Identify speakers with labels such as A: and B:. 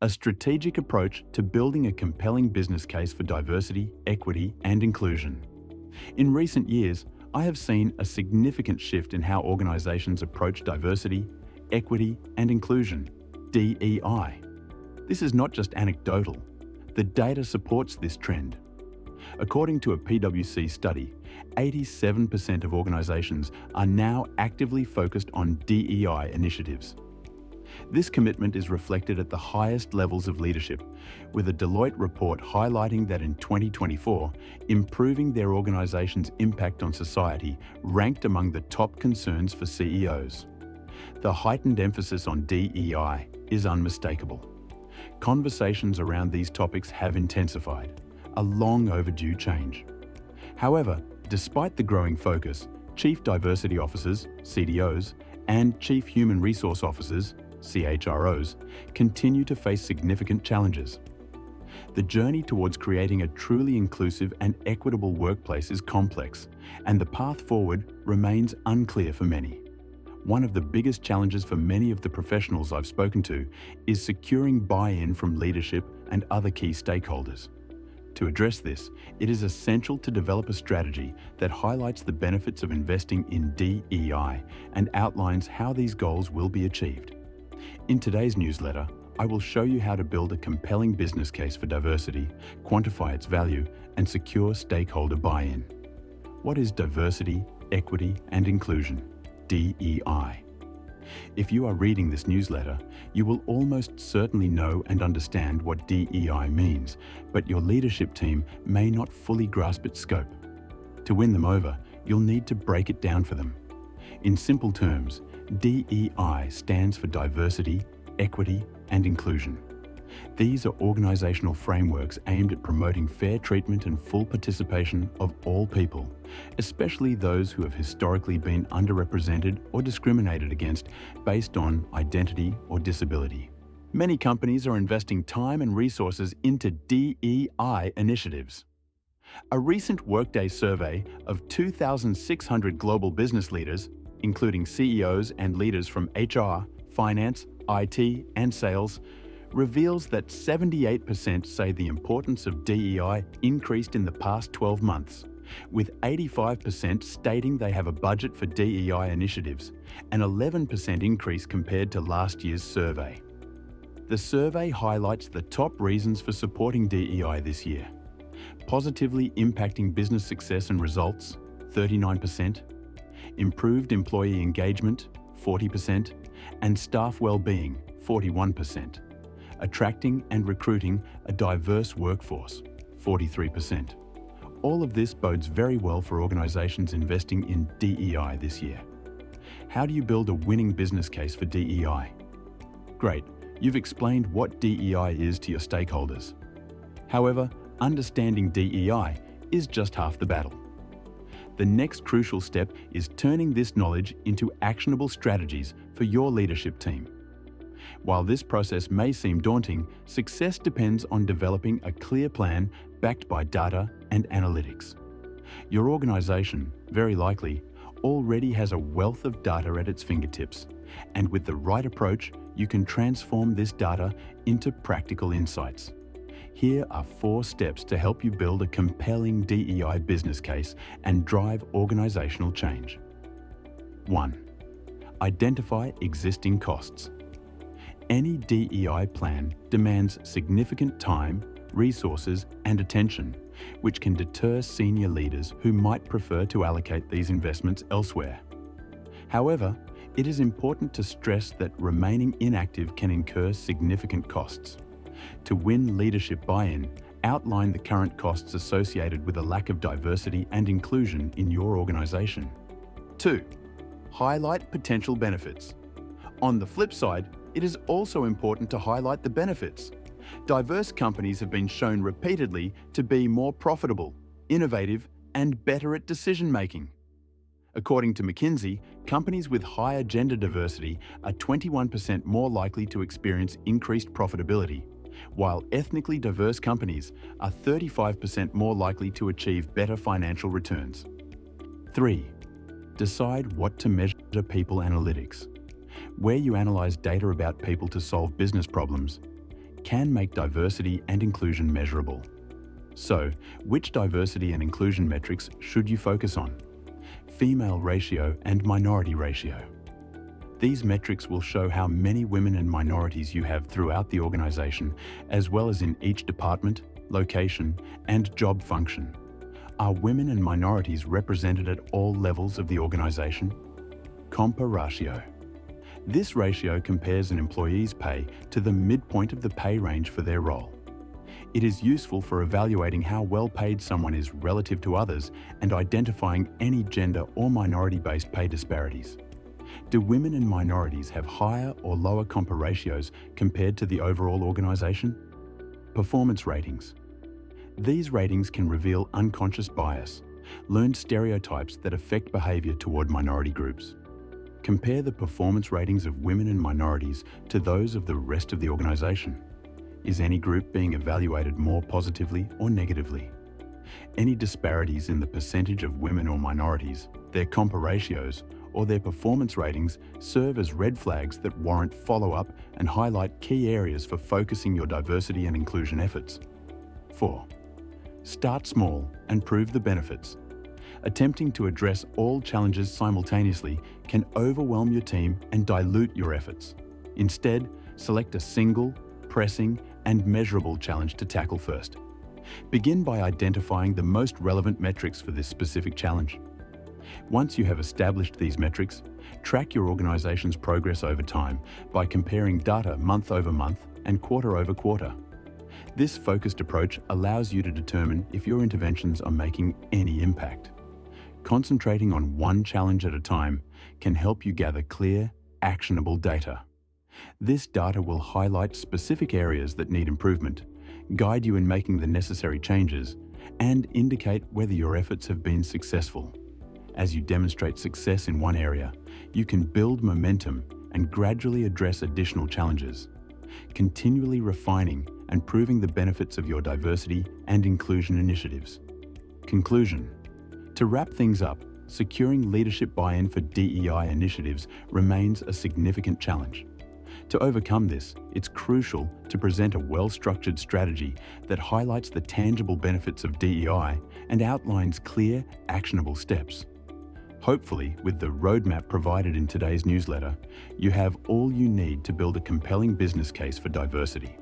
A: A strategic approach to building a compelling business case for diversity, equity, and inclusion. In recent years, I have seen a significant shift in how organizations approach diversity, equity, and inclusion, DEI. This is not just anecdotal. The data supports this trend. According to a PwC study, 87% of organizations are now actively focused on DEI initiatives. This commitment is reflected at the highest levels of leadership, with a Deloitte report highlighting that in 2024, improving their organization's impact on society ranked among the top concerns for CEOs. The heightened emphasis on DEI is unmistakable. Conversations around these topics have intensified, a long overdue change. However, despite the growing focus, Chief Diversity Officers, CDOs, and Chief Human Resource Officers, CHROs, continue to face significant challenges. The journey towards creating a truly inclusive and equitable workplace is complex, and the path forward remains unclear for many. One of the biggest challenges for many of the professionals I've spoken to is securing buy-in from leadership and other key stakeholders. To address this, it is essential to develop a strategy that highlights the benefits of investing in DEI and outlines how these goals will be achieved. In today's newsletter, I will show you how to build a compelling business case for diversity, quantify its value, and secure stakeholder buy-in. What is diversity, equity, and inclusion? DEI. If you are reading this newsletter, you will almost certainly know and understand what DEI means, but your leadership team may not fully grasp its scope. To win them over, you'll need to break it down for them. In simple terms, DEI stands for diversity, equity, and inclusion. These are organizational frameworks aimed at promoting fair treatment and full participation of all people, especially those who have historically been underrepresented or discriminated against based on identity or disability. Many companies are investing time and resources into DEI initiatives. A recent Workday survey of 2,600 global business leaders, including CEOs and leaders from HR, finance, IT, and sales, reveals that 78% say the importance of DEI increased in the past 12 months, with 85% stating they have a budget for DEI initiatives, an 11% increase compared to last year's survey. The survey highlights the top reasons for supporting DEI this year: positively impacting business success and results, 39%, improved employee engagement, 40%, and staff well-being, 41%. Attracting and recruiting a diverse workforce, 43%. All of this bodes very well for organizations investing in DEI this year. How do you build a winning business case for DEI? Great, you've explained what DEI is to your stakeholders. However, understanding DEI is just half the battle. The next crucial step is turning this knowledge into actionable strategies for your leadership team. While this process may seem daunting, success depends on developing a clear plan backed by data and analytics. Your organization, very likely, already has a wealth of data at its fingertips, and with the right approach, you can transform this data into practical insights. Here are 4 steps to help you build a compelling DEI business case and drive organizational change. 1. Identify existing costs. Any DEI plan demands significant time, resources, and attention, which can deter senior leaders who might prefer to allocate these investments elsewhere. However, it is important to stress that remaining inactive can incur significant costs. To win leadership buy-in, outline the current costs associated with a lack of diversity and inclusion in your organization. 2. Highlight potential benefits. On the flip side, it is also important to highlight the benefits. Diverse companies have been shown repeatedly to be more profitable, innovative, and better at decision-making. According to McKinsey, companies with higher gender diversity are 21% more likely to experience increased profitability, while ethnically diverse companies are 35% more likely to achieve better financial returns. 3. Decide what to measure people analytics. Where you analyze data about people to solve business problems, can make diversity and inclusion measurable. So, which diversity and inclusion metrics should you focus on? Female ratio and minority ratio. These metrics will show how many women and minorities you have throughout the organization, as well as in each department, location, and job function. Are women and minorities represented at all levels of the organization? Compa ratio. This ratio compares an employee's pay to the midpoint of the pay range for their role. It is useful for evaluating how well paid someone is relative to others and identifying any gender or minority-based pay disparities. Do women and minorities have higher or lower compa ratios compared to the overall organization? Performance ratings. These ratings can reveal unconscious bias, learned stereotypes that affect behavior toward minority groups. Compare the performance ratings of women and minorities to those of the rest of the organization. Is any group being evaluated more positively or negatively? Any disparities in the percentage of women or minorities, their compa ratios, or their performance ratings serve as red flags that warrant follow-up and highlight key areas for focusing your diversity and inclusion efforts. 4. Start small and prove the benefits. Attempting to address all challenges simultaneously can overwhelm your team and dilute your efforts. Instead, select a single, pressing, and measurable challenge to tackle first. Begin by identifying the most relevant metrics for this specific challenge. Once you have established these metrics, track your organization's progress over time by comparing data month over month and quarter over quarter. This focused approach allows you to determine if your interventions are making any impact. Concentrating on one challenge at a time can help you gather clear, actionable data. This data will highlight specific areas that need improvement, guide you in making the necessary changes, and indicate whether your efforts have been successful. As you demonstrate success in one area, you can build momentum and gradually address additional challenges, continually refining and proving the benefits of your diversity and inclusion initiatives. Conclusion. To wrap things up, securing leadership buy-in for DEI initiatives remains a significant challenge. To overcome this, it's crucial to present a well-structured strategy that highlights the tangible benefits of DEI and outlines clear, actionable steps. Hopefully, with the roadmap provided in today's newsletter, you have all you need to build a compelling business case for diversity.